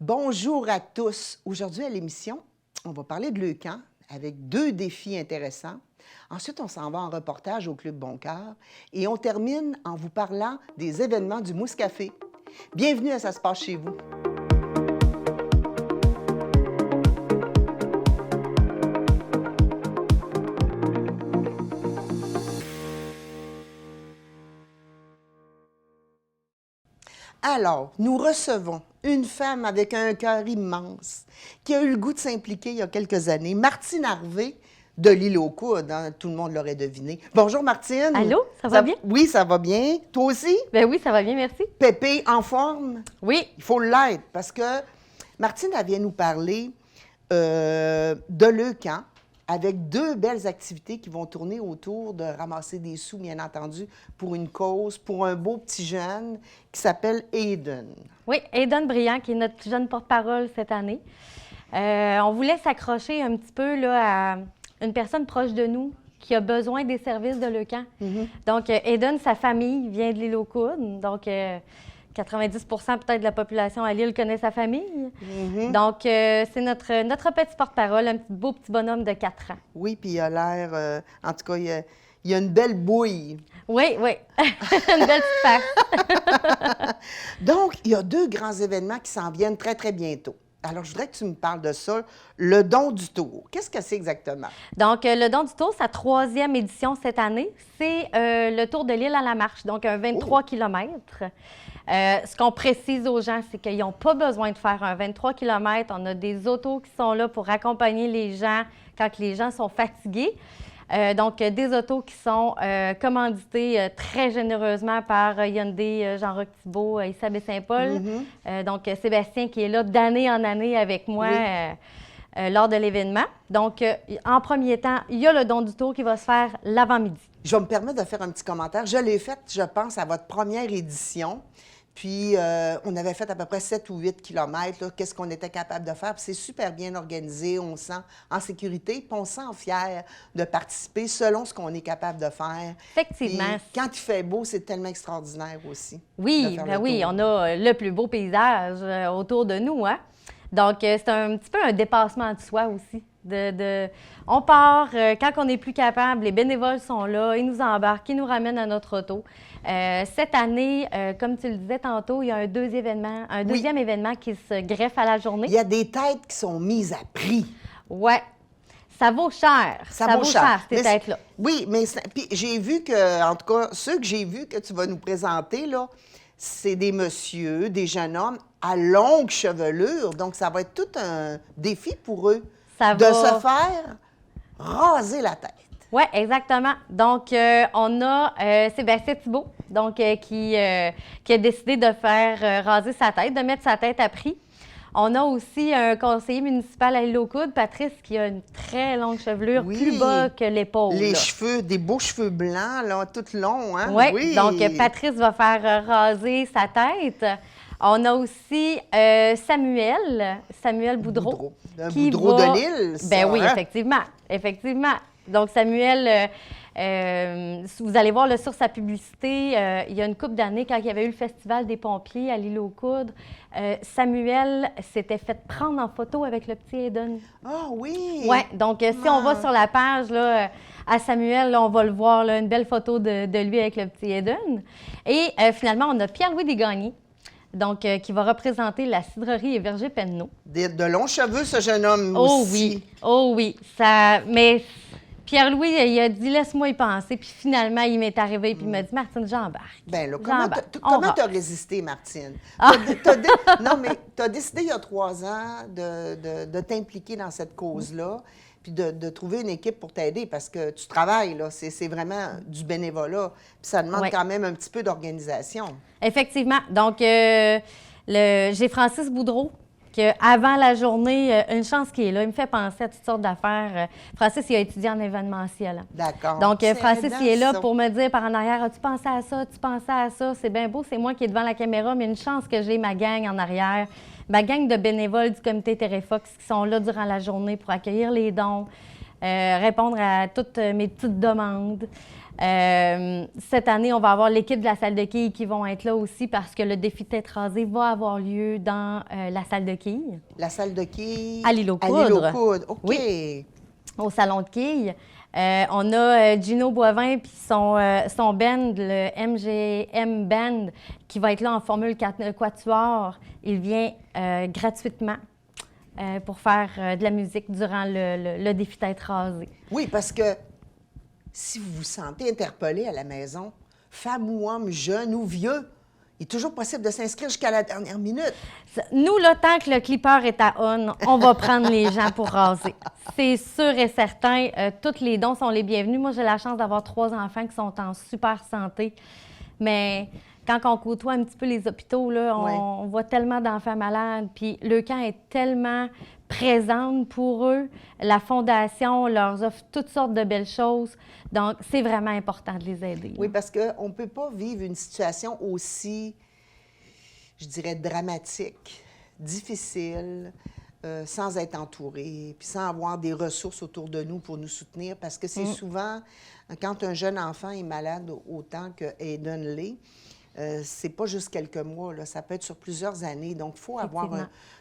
Bonjour à tous. Aujourd'hui à l'émission, on va parler de Leucan avec deux défis intéressants. Ensuite, on s'en va en reportage au Club Boncoeur et on termine en vous parlant des événements du Mousse Café. Bienvenue à Ça se passe chez vous. Alors, nous recevons une femme avec un cœur immense qui a eu le goût de s'impliquer il y a quelques années, Martine Harvey de l'Île aux Coudes, hein, tout le monde l'aurait deviné. Bonjour Martine. Allô, ça va bien? Oui, ça va bien. Toi aussi? Ben oui, ça va bien, merci. Pépé, en forme? Oui. Il faut l'être parce que Martine, elle vient nous parler de Leucan avec deux belles activités qui vont tourner autour de ramasser des sous, bien entendu, pour une cause, pour un beau petit jeune qui s'appelle Aiden. Oui, Aiden Briand, qui est notre jeune porte-parole cette année. On voulait s'accrocher un petit peu là, à une personne proche de nous qui a besoin des services de Leucan. Donc, Aiden, sa famille vient de l'Île aux Coudes. Donc, 90 peut-être de la population à l'île connaît sa famille. Donc, c'est notre petit porte-parole, un beau petit bonhomme de 4 ans. Oui, puis il a l'air, en tout cas, il a une belle bouille. Oui, oui, une belle petite face. Donc, il y a deux grands événements qui s'en viennent très, très bientôt. Alors, je voudrais que tu me parles de ça, le don du tour. Qu'est-ce que c'est exactement? Donc, le don du tour, sa 3e édition cette année, c'est le tour de l'île à la marche, donc un 23 km. Ce qu'on précise aux gens, c'est qu'ils n'ont pas besoin de faire un 23 km. On a des autos qui sont là pour accompagner les gens quand les gens sont fatigués. Donc, des autos qui sont commanditées très généreusement par Hyundai, Jean-Roch Thibault, Issa Baie-Saint-Paul. Donc, Sébastien qui est là d'année en année avec moi lors de l'événement. Donc, en premier temps, il y a le don du tour qui va se faire l'avant-midi. Je vais me permettre de faire un petit commentaire. Je l'ai fait, je pense, à votre première édition. Puis, on avait fait à peu près 7 ou 8 kilomètres, qu'est-ce qu'on était capable de faire. Puis, c'est super bien organisé, on se sent en sécurité, puis on se sent fier de participer selon ce qu'on est capable de faire. Effectivement. Puis, quand il fait beau, c'est tellement extraordinaire aussi. Oui, ben oui, on a le plus beau paysage autour de nous, hein? Donc, c'est un petit peu un dépassement de soi aussi. On part, quand on n'est plus capable, les bénévoles sont là, ils nous embarquent, ils nous ramènent à notre auto. Cette année, comme tu le disais tantôt, il y a un deuxième événement qui se greffe à la journée. Il y a des têtes qui sont mises à prix. Oui. Ça vaut cher. Ça vaut cher, ces têtes-là. Oui, mais puis j'ai vu que, en tout cas, ceux que j'ai vus que tu vas nous présenter, là, c'est des messieurs, des jeunes hommes à longue chevelure. Donc, ça va être tout un défi pour eux de se faire raser la tête. Oui, exactement. Donc, on a Sébastien Thibault, donc, qui a décidé de faire raser sa tête, de mettre sa tête à prix. On a aussi un conseiller municipal à l'Île aux Coudes, Patrice, qui a une très longue chevelure, plus bas que l'épaule. Les cheveux, des beaux cheveux blancs, là, tout longs, hein? Oui, donc Patrice va faire raser sa tête. On a aussi Samuel Boudreau. Un Boudreau de l'île, ça, ben oui, hein? effectivement. Donc, Samuel, vous allez voir là, sur sa publicité, il y a une couple d'années, quand il y avait eu le Festival des pompiers à l'Île aux Coudes, Samuel s'était fait prendre en photo avec le petit Aiden. Ah oui! Oui, donc si on va sur la page là, à Samuel, là, on va le voir, là, une belle photo de lui avec le petit Aiden. Et finalement, on a Pierre-Louis Desgagnés. Donc, qui va représenter la cidrerie et verger Penneau. De longs cheveux, ce jeune homme aussi. Oh oui. Mais Pierre-Louis, il a dit « laisse-moi y penser ». Puis finalement, il m'est arrivé et il m'a dit « Martine, j'embarque ». Bien là, comment tu as résisté, Martine? Non, mais tu as décidé il y a 3 ans de t'impliquer dans cette cause-là, puis de trouver une équipe pour t'aider parce que tu travailles, là. C'est vraiment du bénévolat. Puis ça demande quand même un petit peu d'organisation. Effectivement. Donc, j'ai Francis Boudreau, avant la journée, une chance qu'il est là. Il me fait penser à toutes sortes d'affaires. Francis, il a étudié en événementiel. D'accord. Donc, Francis, il est là pour me dire par en arrière, as-tu pensé à ça? Tu pensais à ça? C'est bien beau, c'est moi qui est devant la caméra, mais une chance que j'ai ma gang en arrière. Ma gang de bénévoles du comité Terrefox qui sont là durant la journée pour accueillir les dons, répondre à toutes mes petites demandes. Cette année, on va avoir l'équipe de la salle de quilles qui vont être là aussi parce que le défi tête rasée va avoir lieu dans la salle de quilles. La salle de quilles? À l'île aux À l'île aux Coudres. Coudres, OK. Oui. Au salon de quilles. On a Gino Boivin puis son band, le MGM Band, qui va être là en Formule Quatuor. Il vient gratuitement pour faire de la musique durant le défi tête rasée. Oui, parce que si vous vous sentez interpellé à la maison, femme ou homme, jeune ou vieux, il est toujours possible de s'inscrire jusqu'à la dernière minute. Nous, là, tant que le clipper est à on va prendre les gens pour raser. C'est sûr et certain. Tous les dons sont les bienvenus. Moi, j'ai la chance d'avoir 3 enfants qui sont en super santé. Mais quand on côtoie un petit peu les hôpitaux, là, on voit tellement d'enfants malades. Puis le camp est tellement présente pour eux. La Fondation leur offre toutes sortes de belles choses. Donc, c'est vraiment important de les aider. Oui, parce qu'on ne peut pas vivre une situation aussi, je dirais, dramatique, difficile, sans être entouré, puis sans avoir des ressources autour de nous pour nous soutenir, parce que c'est souvent, quand un jeune enfant est malade autant que Aiden l'est, c'est pas juste quelques mois, là, ça peut être sur plusieurs années. Donc, il faut avoir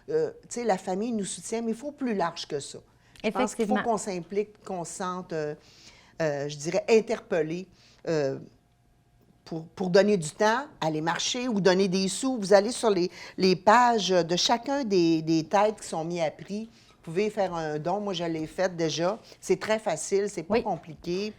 tu sais, la famille nous soutient, mais il faut plus large que ça. Je pense qu'il faut qu'on s'implique, qu'on se sente, je dirais, interpellé pour donner du temps, aller marcher ou donner des sous. Vous allez sur les pages de chacun des têtes qui sont mis à prix. Vous pouvez faire un don. Moi, je l'ai fait déjà. C'est très facile, c'est pas compliqué.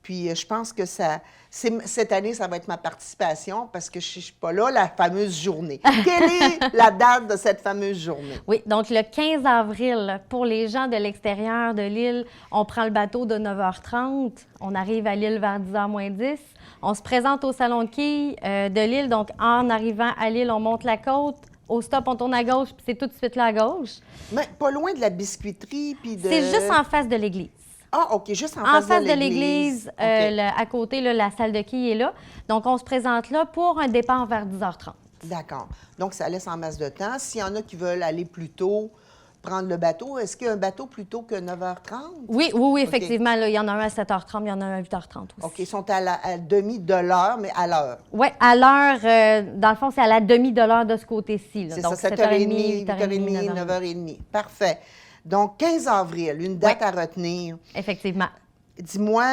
Puis, je pense que cette année, ça va être ma participation parce que je ne suis pas là, la fameuse journée. Quelle est la date de cette fameuse journée? Oui, donc le 15 avril, pour les gens de l'extérieur de l'île, on prend le bateau de 9h30. On arrive à l'île vers 10h moins 10. On se présente au salon de quilles de l'île. Donc, en arrivant à l'île, on monte la côte. Au stop, on tourne à gauche, puis c'est tout de suite là à gauche. Mais pas loin de la biscuiterie, puis de... C'est juste en face de l'église. Ah, OK, juste en face de l'église. À côté, là, la salle de quilles est là. Donc, on se présente là pour un départ vers 10h30. D'accord. Donc, ça laisse en masse de temps. S'il y en a qui veulent aller plus tôt, prendre le bateau, est-ce qu'il y a un bateau plus tôt que 9h30? Oui, effectivement. Là, il y en a un à 7h30, il y en a un à 8h30 aussi. OK, ils sont à demi de l'heure, mais à l'heure. Oui, à l'heure. Dans le fond, c'est à la demi de l'heure de ce côté-ci. C'est ça, 7h30, 8h30, 9h30. Parfait. Donc, 15 avril, une date à retenir. Effectivement. Dis-moi,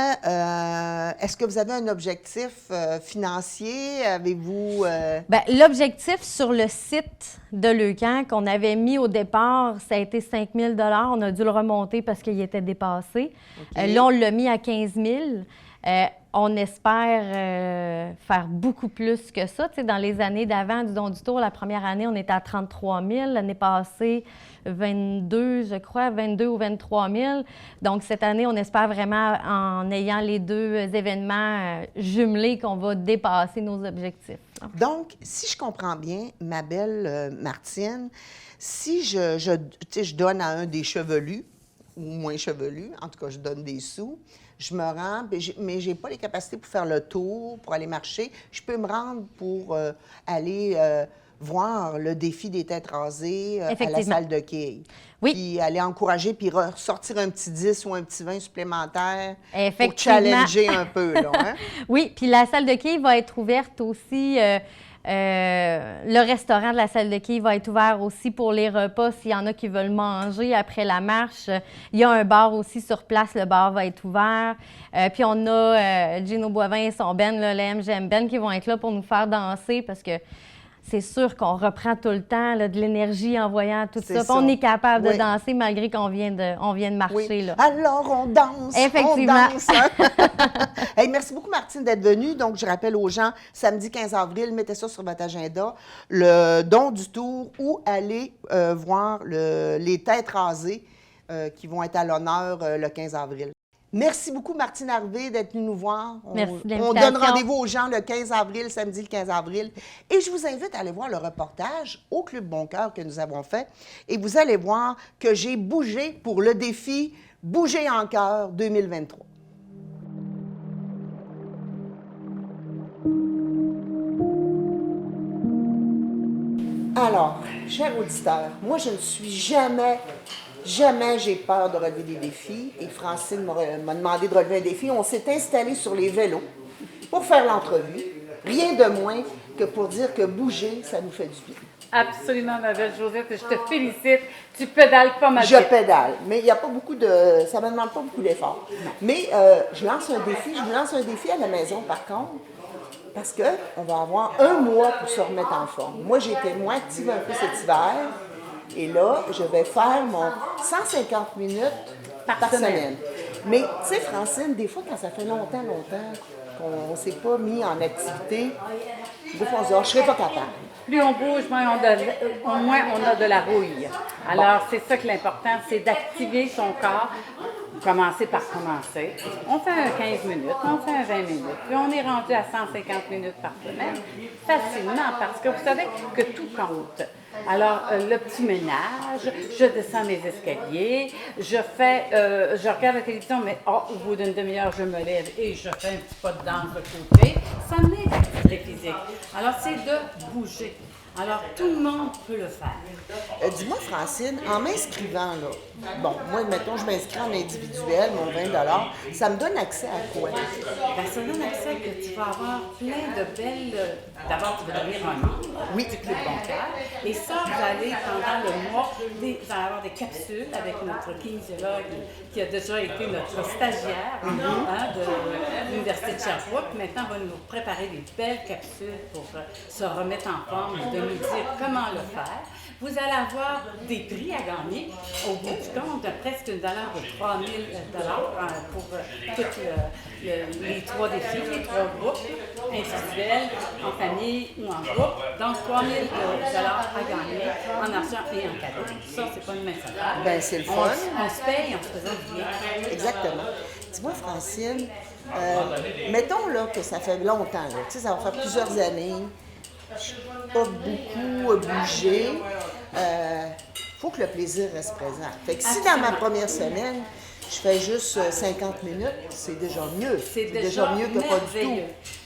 est-ce que vous avez un objectif financier? Avez-vous... Bien, l'objectif sur le site de Leucan qu'on avait mis au départ, ça a été 5 000 $. On a dû le remonter parce qu'il était dépassé. Là, on l'a mis à 15 000 $. On espère faire beaucoup plus que ça. Tu sais, dans les années d'avant du Don du Tour, la première année, on était à 33 000. L'année passée, 22, je crois, 22 ou 23 000. Donc, cette année, on espère vraiment, en ayant les deux événements jumelés, qu'on va dépasser nos objectifs. Donc, si je comprends bien, ma belle Martine, si je donne à un des chevelus, ou moins chevelus, en tout cas, je donne des sous, je me rends, mais je n'ai pas les capacités pour faire le tour, pour aller marcher. Je peux me rendre pour aller voir le défi des têtes rasées à la salle de quilles. Oui. Puis aller encourager, puis ressortir un petit 10 ou un petit 20 supplémentaire pour Effectivement. challenger un peu. Là, hein? Oui, puis la salle de quilles va être ouverte aussi. Le restaurant de la salle de quilles va être ouvert aussi pour les repas s'il y en a qui veulent manger après la marche. Il y a un bar aussi sur place, le bar va être ouvert. Puis on a Gino Boivin et son band, le MGM Band, qui vont être là pour nous faire danser parce que c'est sûr qu'on reprend tout le temps là, de l'énergie en voyant tout ça. Puis on est capable de danser malgré qu'on vient de marcher. Oui. Là. Alors, on danse. Effectivement. On danse. Hein? Hey, merci beaucoup, Martine, d'être venue. Donc, je rappelle aux gens, samedi 15 avril, mettez ça sur votre agenda, le don du tour ou aller voir les têtes rasées qui vont être à l'honneur le 15 avril. Merci beaucoup, Martine Harvey, d'être venue nous voir. Merci de l'invitation. On donne rendez-vous aux gens le 15 avril, samedi le 15 avril. Et je vous invite à aller voir le reportage au Club Bon Cœur que nous avons fait. Et vous allez voir que j'ai bougé pour le défi Bouger en cœur 2023. Alors, chers auditeurs, moi, je ne suis jamais Jamais j'ai peur de relever des défis. Et Francine m'a demandé de relever un défi. On s'est installé sur les vélos pour faire l'entrevue. Rien de moins que pour dire que bouger, ça nous fait du bien. Absolument, ma belle Josette, je te félicite. Tu pédales pas mal. Je pédale, mais il n'y a pas beaucoup de... Ça ne me demande pas beaucoup d'efforts. Mais je lance un défi. Je vous lance un défi à la maison, par contre, parce qu'on va avoir un mois pour se remettre en forme. Moi, j'ai été moins active un peu cet hiver. Et là, je vais faire mon 150 minutes par semaine. Mais, tu sais, Francine, des fois, quand ça fait longtemps qu'on ne s'est pas mis en activité, des fois, on se dit, oh, je ne serais pas capable. Plus on bouge, moins on a de la rouille. Alors, c'est ça que l'important, c'est d'activer son corps. Commencer par commencer. On fait un 15 minutes, on fait un 20 minutes, puis on est rendu à 150 minutes par semaine facilement parce que vous savez que tout compte. Alors, le petit ménage, je descends mes escaliers, je regarde la télévision, mais au bout d'une demi-heure, je me lève et je fais un petit pas de danse de côté. Ça m'est l'activité physique. Alors, c'est de bouger. Alors, tout le monde peut le faire. Dis-moi, Francine, en m'inscrivant, là, bon, moi, mettons, je m'inscris en individuel, mon 20 $, ça me donne accès à quoi? Bien, ça donne accès que tu vas avoir plein de belles... D'abord, tu vas devenir un membre du club bancaire. Et ça, vous allez, pendant le mois, vous allez avoir des capsules avec notre kinésiologue qui a déjà été notre stagiaire de l'Université de Sherbrooke. Maintenant, on va nous préparer des belles capsules pour se remettre en forme, de nous dire comment le faire. Vous allez avoir des prix à gagner au bout du compte de presque une valeur de 3 000 $ pour tous les 3 défis, les 3 groupes, individuels, en famille ou en groupe. Donc 3 000 $ à gagner en argent et en cadeau. Ça, c'est pas une mince affaire. Ben, c'est le fun. On se paye en se faisant du bien. Exactement. Dis-moi, Francine, mettons là, que ça fait longtemps, là, tu sais, ça va faire plusieurs années. Je n'ai pas beaucoup bougé. Faut que le plaisir reste présent. Fait que si dans ma première semaine, je fais juste 50 minutes, c'est déjà mieux. C'est déjà mieux que pas du tout.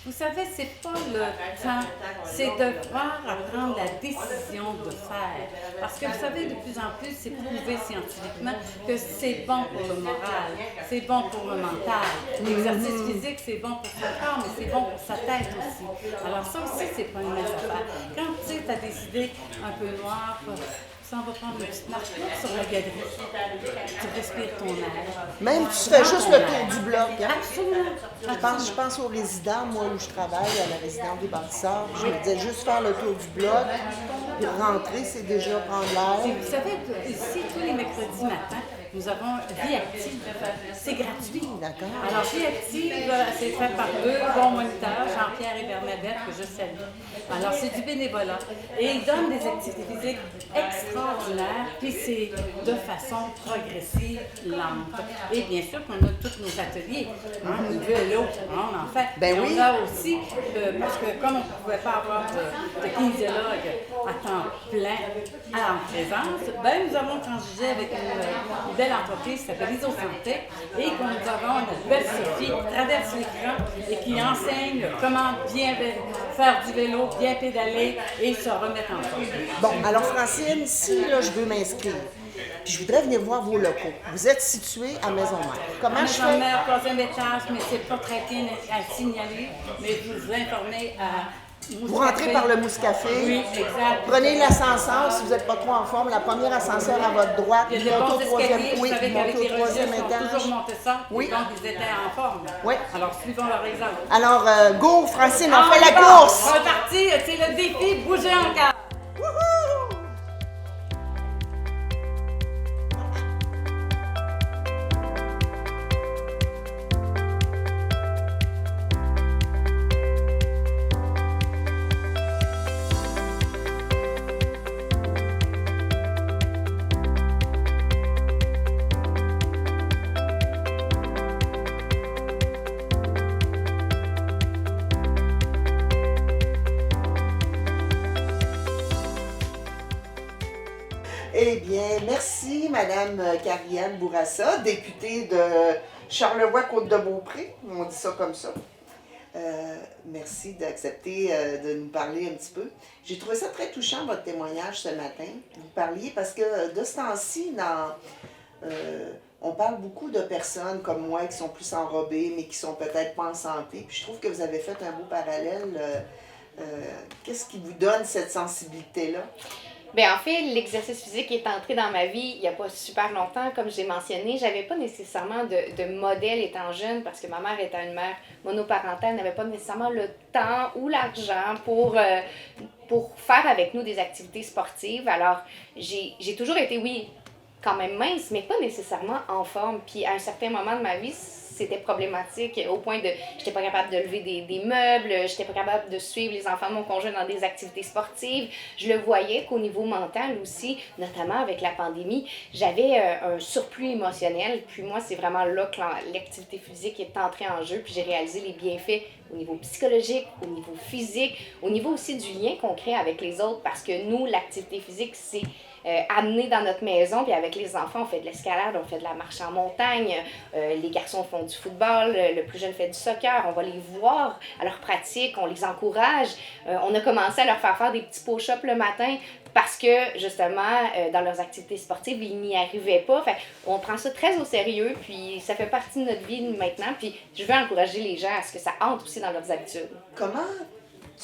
Vous savez, c'est pas le temps, c'est de voir à prendre la décision de faire. Parce que vous savez, de plus en plus, c'est prouvé scientifiquement que c'est bon pour le moral, c'est bon pour le mental. L'exercice physique, c'est bon pour son corps, mais c'est bon pour sa tête aussi. Alors ça aussi, c'est pas une mince affaire. Quand tu as décidé un peu noir, on va prendre une petite marche sur la galerie. Tu respires ton air. Même tu fais juste le tour du bloc. Hein? Absolument. Je pense aux résidents, moi où je travaille, à la résidence des bâtisseurs. Je me disais juste faire le tour du bloc. Puis rentrer, c'est déjà prendre l'air. Vous savez, ici, tous les mercredis matins, nous avons Vie Active. C'est gratuit. D'accord. Alors, Vie Active, c'est fait par deux bons moniteurs, Jean-Pierre et Bernadette, que je salue. Alors, c'est du bénévolat. Et ils donnent des activités physiques extraordinaires, puis c'est de façon progressive, lente. Et bien sûr qu'on a tous nos ateliers. Le vélo, on en fait. Ben oui. On a aussi, parce que comme on ne pouvait pas avoir de kinésiologue à temps plein en présence, ben nous avons transigé avec une belle entreprise qui s'appelle IsoSanté et que nous avons notre belle Sophie qui traverse l'écran et qui enseigne comment bien faire du vélo, bien pédaler et se remettre en forme. Bon, alors Francine, si là, je veux m'inscrire, puis je voudrais venir voir vos locaux. Vous êtes situé à Maisonneuve. Comment je fais? Maisonneuve, troisième étage, mais c'est pas très bien à signaler, mais vous informez à... Vous rentrez par le Mouscafé. Oui, exact. Prenez l'ascenseur si vous n'êtes pas trop en forme. La première ascenseur à votre droite. Il y a des bons escaliers, vous savez qu'avec les religieux, ils ont toujours monté ça. Oui. Donc, ils étaient en forme. Oui. Alors, suivons leur exemple. Alors, go, Francine, on fait la course! On est parti, c'est le défi, bouger encore. Wouhou! Eh bien, merci, Madame Karianne Bourassa, députée de Charlevoix-Côte-de-Beaupré, on dit ça comme ça. Merci d'accepter de nous parler un petit peu. J'ai trouvé ça très touchant, votre témoignage ce matin. Vous parliez, parce que de ce temps-ci, on parle beaucoup de personnes comme moi qui sont plus enrobées, mais qui sont peut-être pas en santé. Puis je trouve que vous avez fait un beau parallèle. Qu'est-ce qui vous donne cette sensibilité-là? Bien, en fait, l'exercice physique est entré dans ma vie il n'y a pas super longtemps. Comme j'ai mentionné, j'avais pas nécessairement de modèle étant jeune parce que ma mère étant une mère monoparentale, n'avait pas nécessairement le temps ou l'argent pour faire avec nous des activités sportives. Alors, j'ai toujours été, oui, quand même mince, mais pas nécessairement en forme. Puis à un certain moment de ma vie, c'était problématique au point de j'étais pas capable de lever des meubles, j'étais pas capable de suivre les enfants de mon conjoint dans des activités sportives. Je le voyais qu'au niveau mental aussi, notamment avec la pandémie, j'avais un surplus émotionnel. Puis moi, c'est vraiment là que l'activité physique est entrée en jeu. Puis j'ai réalisé les bienfaits au niveau psychologique, au niveau physique, au niveau aussi du lien qu'on crée avec les autres. Parce que nous, l'activité physique, c'est amener dans notre maison, puis avec les enfants, on fait de l'escalade, on fait de la marche en montagne, les garçons font du football, le plus jeune fait du soccer, on va les voir à leur pratique, on les encourage. On a commencé à leur faire des petits push-ups le matin parce que, justement, dans leurs activités sportives, ils n'y arrivaient pas. Fait, on prend ça très au sérieux, puis ça fait partie de notre vie maintenant, puis je veux encourager les gens à ce que ça entre aussi dans leurs habitudes. Comment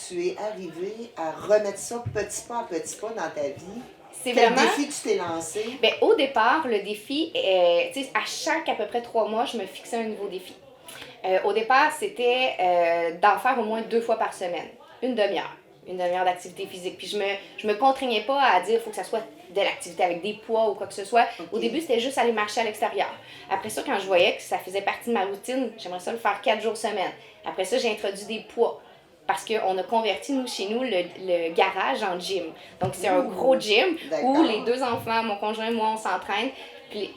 tu es arrivé à remettre ça petit pas dans ta vie? C'est Quel vraiment... défi tu t'es lancé? Bien, au départ, le défi, à peu près 3 mois, je me fixais un nouveau défi. Au départ, c'était d'en faire au moins 2 fois par semaine, une demi-heure d'activité physique. Puis je me contraignais pas à dire qu'il faut que ça soit de l'activité avec des poids ou quoi que ce soit. Okay. Au début, c'était juste aller marcher à l'extérieur. Après ça, quand je voyais que ça faisait partie de ma routine, j'aimerais ça le faire 4 jours semaine. Après ça, j'ai introduit des poids. Parce qu'on a converti, chez nous, le garage en gym. Donc, c'est un gros gym où les 2 enfants, mon conjoint et moi, on s'entraîne. Puis,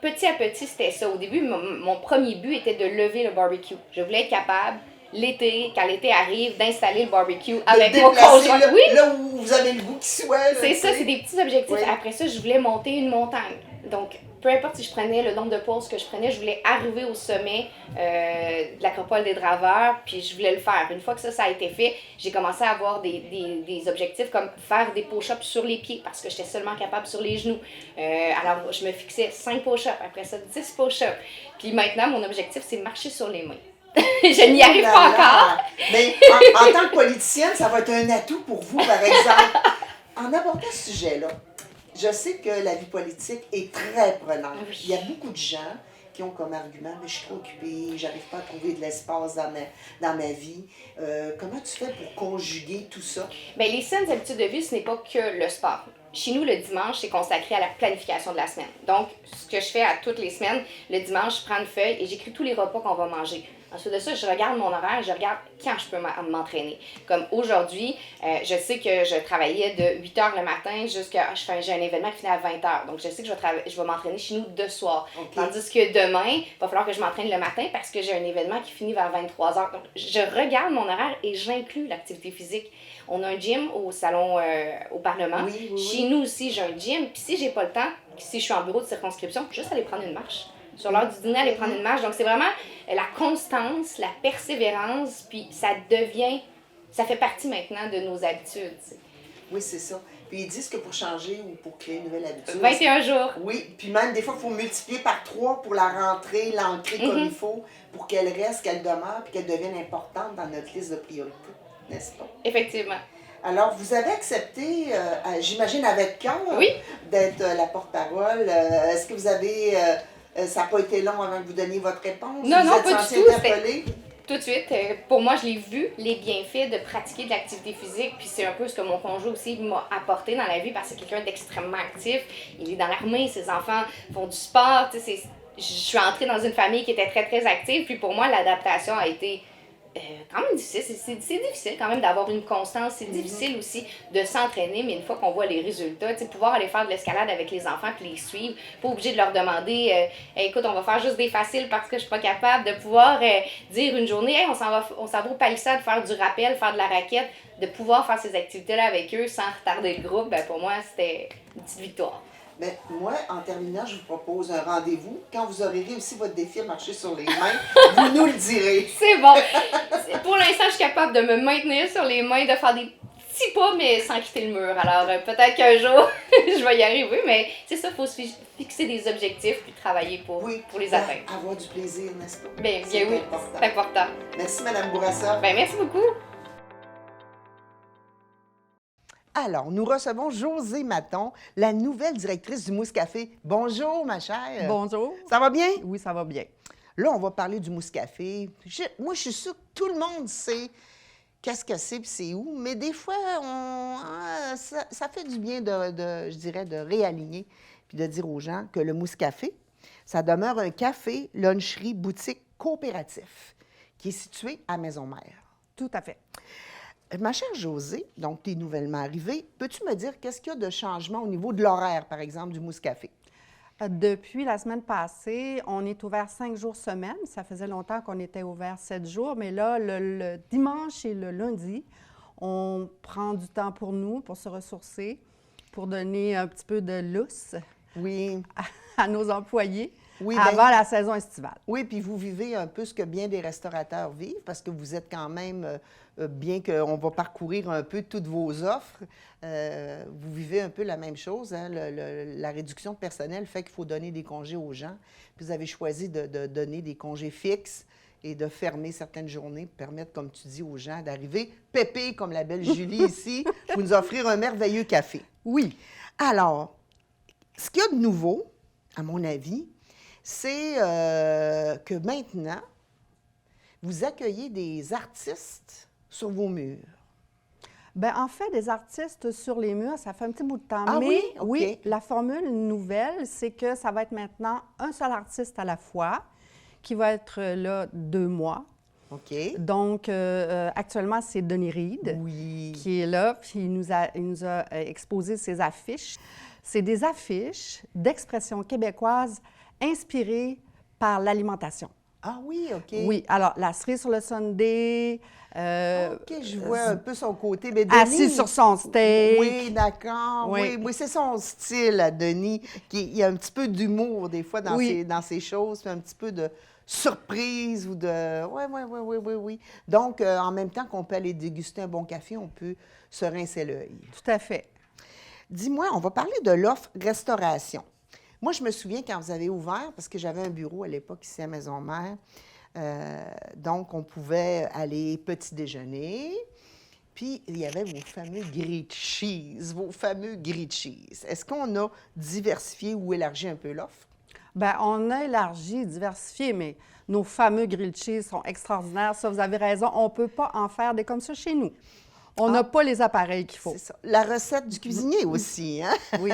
petit à petit, c'était ça. Au début, mon premier but était de lever le barbecue. Je voulais être capable, l'été, quand l'été arrive, d'installer le barbecue avec mon conjoint. Oui. Là où vous avez le goût qui soit. C'est ça, c'est des petits objectifs. Oui. Après ça, je voulais monter une montagne. Donc, peu importe si je prenais le nombre de pauses que je prenais, je voulais arriver au sommet de l'Acropole des Draveurs, puis je voulais le faire. Une fois que ça a été fait, j'ai commencé à avoir des objectifs comme faire des push-ups sur les pieds, parce que j'étais seulement capable sur les genoux. Alors, je me fixais 5 push-ups, après ça, 10 push-ups. Puis maintenant, mon objectif, c'est marcher sur les mains. Je n'y arrive pas encore. Mais en tant que politicienne, ça va être un atout pour vous, par exemple. En abordant ce sujet-là, je sais que la vie politique est très prenante. Oui. Il y a beaucoup de gens qui ont comme argument « mais je suis trop occupée, j'arrive pas à trouver de l'espace dans ma vie ». Comment tu fais pour conjuguer tout ça? Bien, les saines habitudes de vie, ce n'est pas que le sport. Chez nous, le dimanche, c'est consacré à la planification de la semaine. Donc, ce que je fais à toutes les semaines, le dimanche, je prends une feuille et j'écris tous les repas qu'on va manger. Ensuite de ça, je regarde mon horaire, je regarde quand je peux m'entraîner. Comme aujourd'hui, je sais que je travaillais de 8h le matin jusqu'à... J'ai un événement qui finit à 20h. Donc, je sais que je vais m'entraîner chez nous de soir. Okay. Tandis que demain, il va falloir que je m'entraîne le matin parce que j'ai un événement qui finit vers 23h. Donc, je regarde mon horaire et j'inclus l'activité physique. On a un gym au salon au Parlement. Oui. Chez nous aussi, j'ai un gym. Puis si j'ai pas le temps, si je suis en bureau de circonscription, juste aller prendre une marche. Sur l'heure du dîner, aller prendre une marche. Donc, c'est vraiment la constance, la persévérance, puis ça fait partie maintenant de nos habitudes. T'sais. Oui, c'est ça. Puis ils disent que pour changer ou pour créer une nouvelle habitude... 21 jours. Oui, puis même des fois, il faut multiplier par 3 pour la rentrer, l'ancrer comme il faut, pour qu'elle reste, qu'elle demeure, puis qu'elle devienne importante dans notre liste de priorités, n'est-ce pas? Effectivement. Alors, vous avez accepté, j'imagine avec cœur, oui. d'être la porte-parole. Est-ce que vous avez... ça n'a pas été long avant que vous donniez votre réponse? Non, vous non, êtes pas senti du tout. interpellé? Tout de suite. Pour moi, je l'ai vu, les bienfaits de pratiquer de l'activité physique. Puis c'est un peu ce que mon conjoint aussi m'a apporté dans la vie parce que c'est quelqu'un d'extrêmement actif. Il est dans l'armée, ses enfants font du sport. Je suis entrée dans une famille qui était très, très active. Puis pour moi, l'adaptation a été... quand même difficile. C'est difficile quand même d'avoir une constance. C'est difficile aussi de s'entraîner, mais une fois qu'on voit les résultats, pouvoir aller faire de l'escalade avec les enfants puis les suivre, pas obligé de leur demander écoute, on va faire juste des faciles parce que je suis pas capable, de pouvoir dire une journée hey, on s'en va au palissade faire du rappel, faire de la raquette, de pouvoir faire ces activités-là avec eux sans retarder le groupe, ben pour moi, c'était une petite victoire. Bien, moi, en terminant, je vous propose un rendez-vous. Quand vous aurez réussi votre défi à marcher sur les mains, vous nous le direz. C'est bon. Pour l'instant, je suis capable de me maintenir sur les mains, de faire des petits pas, mais sans quitter le mur. Alors, peut-être qu'un jour, je vais y arriver, mais c'est ça, il faut se fixer des objectifs puis travailler pour les atteindre. Avoir du plaisir, n'est-ce pas? Bien oui, c'est important. Merci, Mme Bourassa. Bien, merci beaucoup. Alors, nous recevons Josée Maton, la nouvelle directrice du Mousse Café. Bonjour, ma chère. Bonjour. Ça va bien? Oui, ça va bien. Là, on va parler du Mousse Café. Moi, je suis sûre que tout le monde sait qu'est-ce que c'est et c'est où, mais des fois, ça fait du bien je dirais, de réaligner puis de dire aux gens que le Mousse Café, ça demeure un café, luncherie, boutique coopératif qui est situé à Maisonneuve. Tout à fait. Ma chère Josée, donc tu es nouvellement arrivée, peux-tu me dire qu'est-ce qu'il y a de changement au niveau de l'horaire, par exemple, du Mousse Café? Depuis la semaine passée, on est ouvert 5 jours semaine. Ça faisait longtemps qu'on était ouvert 7 jours, mais là, le dimanche et le lundi, on prend du temps pour nous, pour se ressourcer, pour donner un petit peu de lousse à nos employés avant la saison estivale. Oui, puis vous vivez un peu ce que bien des restaurateurs vivent, parce que vous êtes quand même, bien qu'on va parcourir un peu toutes vos offres, vous vivez un peu la même chose. Hein? La réduction de personnel fait qu'il faut donner des congés aux gens. Puis vous avez choisi de donner des congés fixes et de fermer certaines journées pour permettre, comme tu dis, aux gens d'arriver pépés, comme la belle Julie ici, pour nous offrir un merveilleux café. Oui. Alors, ce qu'il y a de nouveau, à mon avis, c'est que maintenant, vous accueillez des artistes sur vos murs. Bien, en fait, des artistes sur les murs, ça fait un petit bout de temps. Ah mais oui? OK. oui, la formule nouvelle, c'est que ça va être maintenant un seul artiste à la fois qui va être là 2 mois. OK. Donc, actuellement, c'est Denis Reed qui est là, puis il nous a exposé ses affiches. C'est des affiches d'expression québécoise inspirées par l'alimentation. Ah oui, OK. Oui, alors, la cerise sur le sundae. OK, je vois un peu son côté. Mais Denis, assis sur son steak. Oui, d'accord. Oui, c'est son style à Denis. Il y a un petit peu d'humour, des fois, dans ses choses, puis un petit peu de surprise ou de... Oui. Donc, en même temps qu'on peut aller déguster un bon café, on peut se rincer l'œil. Tout à fait. Dis-moi, on va parler de l'offre restauration. Moi, je me souviens quand vous avez ouvert, parce que j'avais un bureau à l'époque ici à Maisonneuve, donc on pouvait aller petit déjeuner, puis il y avait vos fameux grilled cheese, Est-ce qu'on a diversifié ou élargi un peu l'offre? Bien, on a élargi, diversifié, mais nos fameux grilled cheese sont extraordinaires. Ça, vous avez raison, on ne peut pas en faire des comme ça chez nous. On n'a pas les appareils qu'il faut. C'est ça. La recette du cuisinier aussi, hein? Oui.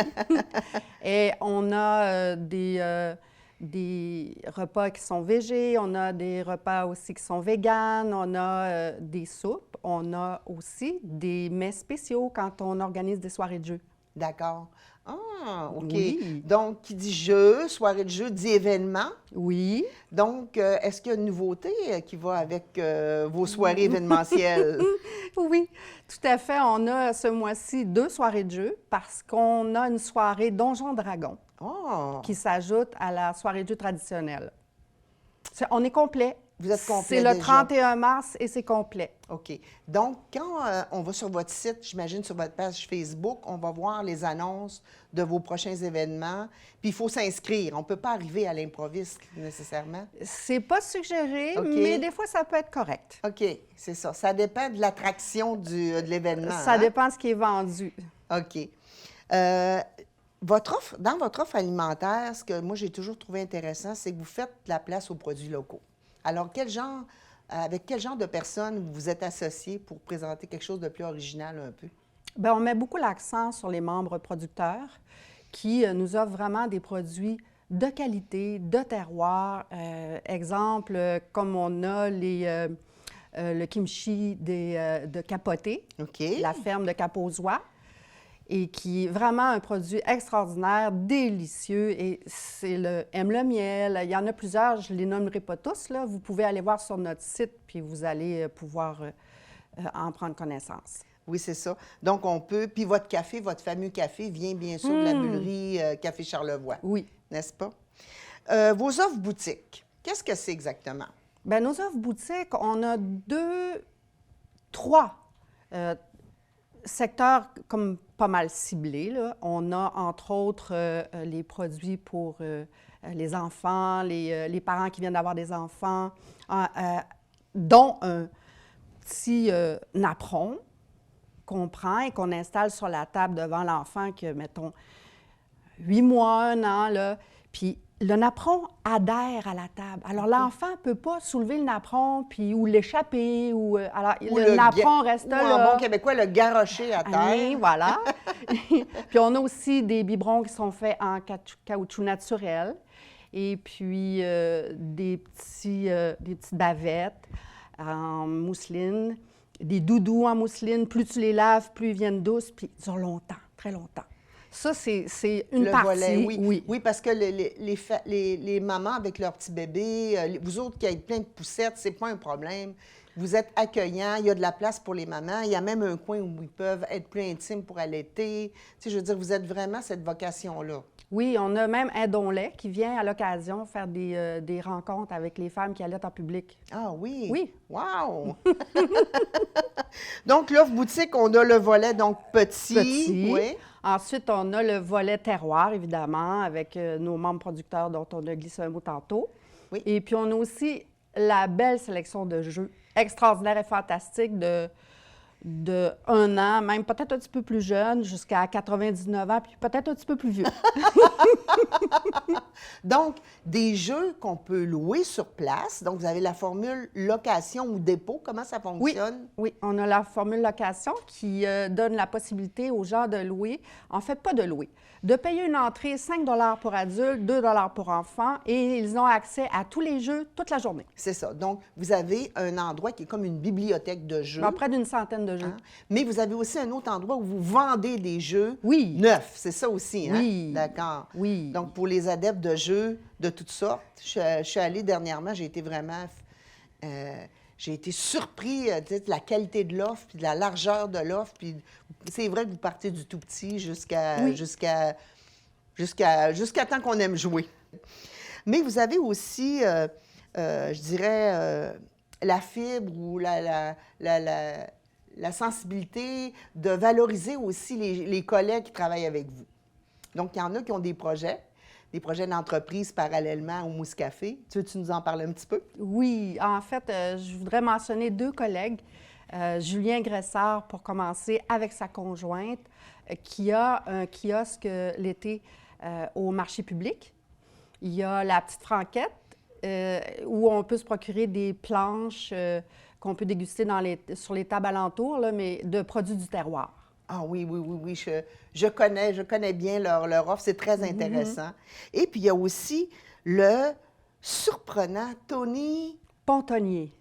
Et on a des repas qui sont végés, on a des repas aussi qui sont véganes, on a des soupes, on a aussi des mets spéciaux quand on organise des soirées de jeu. D'accord. Ah, OK. Oui. Donc, qui dit jeu, soirée de jeu, dit événement. Oui. Donc, est-ce qu'il y a une nouveauté qui va avec vos soirées événementielles? Oui, tout à fait. On a ce mois-ci 2 soirées de jeu parce qu'on a une soirée Donjon Dragon qui s'ajoute à la soirée de jeu traditionnelle. On est complet. Vous êtes complet C'est le déjà. 31 mars et c'est complet. OK. Donc, quand on va sur votre site, j'imagine sur votre page Facebook, on va voir les annonces de vos prochains événements. Puis, il faut s'inscrire. On ne peut pas arriver à l'improviste nécessairement. C'est pas suggéré, OK. mais des fois, ça peut être correct. OK, c'est ça. Ça dépend de l'attraction de l'événement. Ça hein? dépend de ce qui est vendu. OK. Dans votre offre alimentaire, ce que moi, j'ai toujours trouvé intéressant, c'est que vous faites de la place aux produits locaux. Alors, avec quel genre de personnes vous êtes associé pour présenter quelque chose de plus original un peu? Bien, on met beaucoup l'accent sur les membres producteurs qui nous offrent vraiment des produits de qualité, de terroir. Exemple, comme on a le kimchi de Capoté, la ferme de Capozois, et qui est vraiment un produit extraordinaire, délicieux, et c'est aime le miel. Il y en a plusieurs, je ne les nommerai pas tous, là. Vous pouvez aller voir sur notre site, puis vous allez pouvoir en prendre connaissance. Oui, c'est ça. Donc, on peut... Puis votre café, votre fameux café, vient bien sûr de la bullerie Café Charlevoix. Oui. N'est-ce pas? Vos offres boutiques, qu'est-ce que c'est exactement? Bien, nos offres boutiques, on a trois secteurs comme pas mal ciblés, là. On a, entre autres, les produits pour les enfants, les parents qui viennent d'avoir des enfants, dont un petit napperon qu'on prend et qu'on installe sur la table devant l'enfant qui a, mettons, 8 mois, 1 an, là. Puis le napperon adhère à la table. Alors, l'enfant ne peut pas soulever le napperon ou l'échapper. Alors, le napperon reste là. Ou en bon québécois, le garrocher à terre. Oui, voilà. Puis on a aussi des biberons qui sont faits en caoutchouc naturel. Et puis des petites bavettes en mousseline, des doudous en mousseline. Plus tu les laves, plus ils viennent douces, puis ils durent longtemps, très longtemps. Ça, c'est une le partie. Volet, oui. Oui, parce que les mamans avec leurs petits bébés, vous autres qui êtes plein de poussettes, c'est pas un problème. Vous êtes accueillants, il y a de la place pour les mamans. Il y a même un coin où ils peuvent être plus intimes pour allaiter. Tu sais, je veux dire, vous êtes vraiment cette vocation-là. Oui, on a même un don lait qui vient à l'occasion faire des rencontres avec les femmes qui allaitent en public. Ah oui? Oui. Wow! Donc, l'offre boutique, on a le volet donc petit. Oui. Ensuite, on a le volet terroir, évidemment, avec nos membres producteurs dont on a glissé un mot tantôt. Oui. Et puis, on a aussi la belle sélection de jeux extraordinaires et fantastiques de 1 an, même peut-être un petit peu plus jeune, jusqu'à 99 ans, puis peut-être un petit peu plus vieux. Donc, des jeux qu'on peut louer sur place. Donc, vous avez la formule location ou dépôt. Comment ça fonctionne? Oui, on a la formule location qui donne la possibilité aux gens de louer, en fait, pas de louer, de payer une entrée 5 $ pour adultes, 2 $ pour enfants, et ils ont accès à tous les jeux toute la journée. C'est ça. Donc, vous avez un endroit qui est comme une bibliothèque de jeux. Près d'une centaine de jeux. Hein? Mais vous avez aussi un autre endroit où vous vendez des jeux neufs. C'est ça aussi, hein? Oui. D'accord. Oui. Donc, pour les adeptes de jeux de toutes sortes, je suis allée dernièrement, j'ai été vraiment... j'ai été surpris de la qualité de l'offre, puis de la largeur de l'offre. Puis c'est vrai que vous partez du tout petit jusqu'à temps qu'on aime jouer. Mais vous avez aussi, je dirais, la fibre ou la sensibilité de valoriser aussi les collègues qui travaillent avec vous. Donc, il y en a qui ont des projets d'entreprise parallèlement au Mousse Café. Tu veux-tu nous en parler un petit peu? Oui, en fait, je voudrais mentionner 2 collègues. Julien Gressard, pour commencer, avec sa conjointe, qui a un kiosque l'été au marché public. Il y a la Petite Franquette, où on peut se procurer des planches qu'on peut déguster sur les tables alentours, là, mais de produits du terroir. Ah oui. Je connais bien leur offre. C'est très intéressant. Et puis, il y a aussi le surprenant Tony Pontonnier.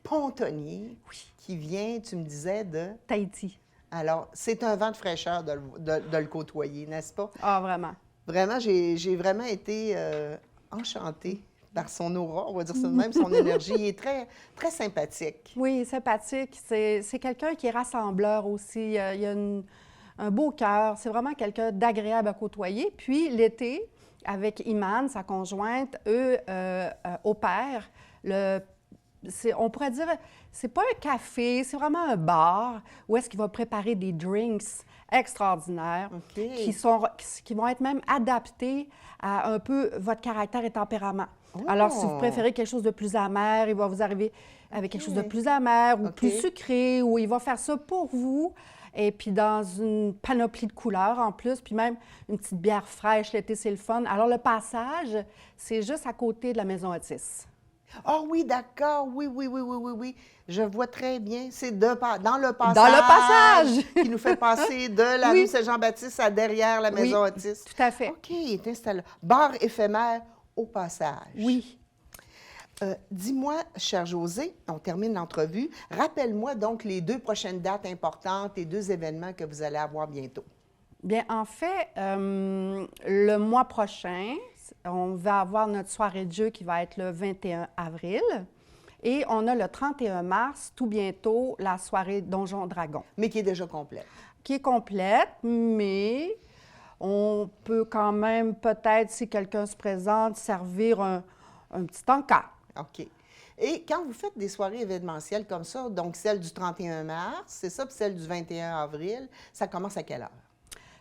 Qui vient, tu me disais, de... Tahiti. Alors, c'est un vent de fraîcheur de le côtoyer, n'est-ce pas? Ah, vraiment. Vraiment, j'ai vraiment été enchantée par son aura, on va dire ça de même, son énergie. Il est très, très sympathique. Oui, sympathique. C'est quelqu'un qui est rassembleur aussi. Il y a un beau cœur. C'est vraiment quelqu'un d'agréable à côtoyer. Puis, l'été, avec Iman, sa conjointe, eux opèrent on pourrait dire, c'est pas un café, c'est vraiment un bar où est-ce qu'il va préparer des drinks extraordinaires qui vont être même adaptés à un peu votre caractère et tempérament. Oh. Alors, si vous préférez quelque chose de plus amer, il va vous arriver avec quelque chose de plus amer ou plus sucré, ou il va faire ça pour vous. Et puis dans une panoplie de couleurs en plus, puis même une petite bière fraîche, l'été, c'est le fun. Alors, le passage, c'est juste à côté de la Maison Otis. Ah oui, d'accord. Oui. Je vois très bien. C'est dans le passage. Dans le passage! Qui nous fait passer de la rue Saint-Jean-Baptiste à derrière la Maison Otis. Tout à fait. OK, il est installé. Bar éphémère au passage. Oui. Dis-moi, cher Josée, on termine l'entrevue. Rappelle-moi donc les 2 prochaines dates importantes et 2 événements que vous allez avoir bientôt. Bien, en fait, le mois prochain, on va avoir notre soirée de jeu qui va être le 21 avril. Et on a le 31 mars, tout bientôt, la soirée Donjon Dragon. Mais qui est déjà complète. Qui est complète, mais on peut quand même, peut-être, si quelqu'un se présente, servir un petit encas. OK. Et quand vous faites des soirées événementielles comme ça, donc celle du 31 mars, c'est ça, puis celle du 21 avril, ça commence à quelle heure?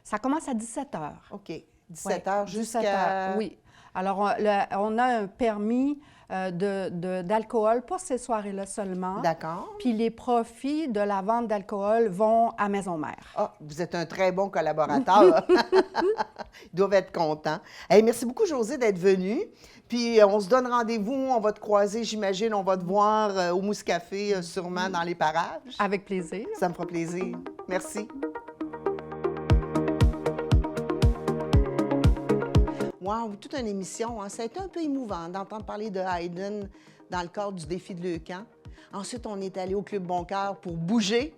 Ça commence à 17 h. OK. 17 h jusqu'à... 17 h, oui. Alors, on a un permis d'alcool pour ces soirées-là seulement. D'accord. Puis les profits de la vente d'alcool vont à Maison Mère. Ah, vous êtes un très bon collaborateur. Ils doivent être contents. Hey, merci beaucoup, Josée, d'être venue. Puis on se donne rendez-vous, on va te croiser, j'imagine, on va te voir au Mousse Café, sûrement dans les parages. Avec plaisir. Ça me fera plaisir. Merci. Wow, toute une émission. Hein? Ça a été un peu émouvant d'entendre parler de Haydn dans le cadre du défi de Leucan. Ensuite, on est allé au Club Bon Cœur pour bouger,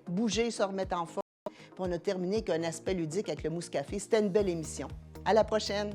se remettre en forme. Puis on a terminé avec un aspect ludique avec le Mousse Café. C'était une belle émission. À la prochaine!